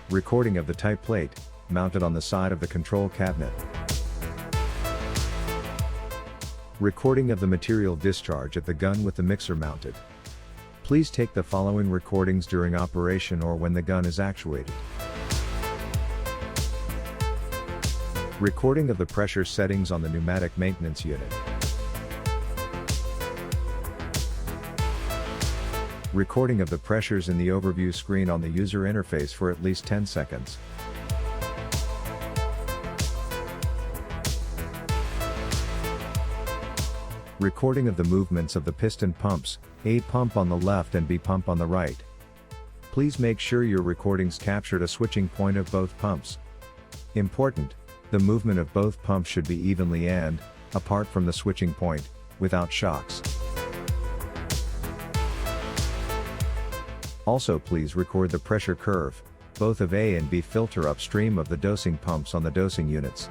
Recording of the type plate, mounted on the side of the control cabinet. Recording of the material discharge at the gun with the mixer mounted. Please take the following recordings during operation or when the gun is actuated. Recording of the pressure settings on the pneumatic maintenance unit. Recording of the pressures in the overview screen on the user interface for at least 10 seconds. Recording of the movements of the piston pumps, A pump on the left and B pump on the right. Please make sure your recordings captured a switching point of both pumps. Important, the movement of both pumps should be evenly and, apart from the switching point, without shocks. Also please record the pressure curve, both of A and B filter upstream of the dosing pumps on the dosing units.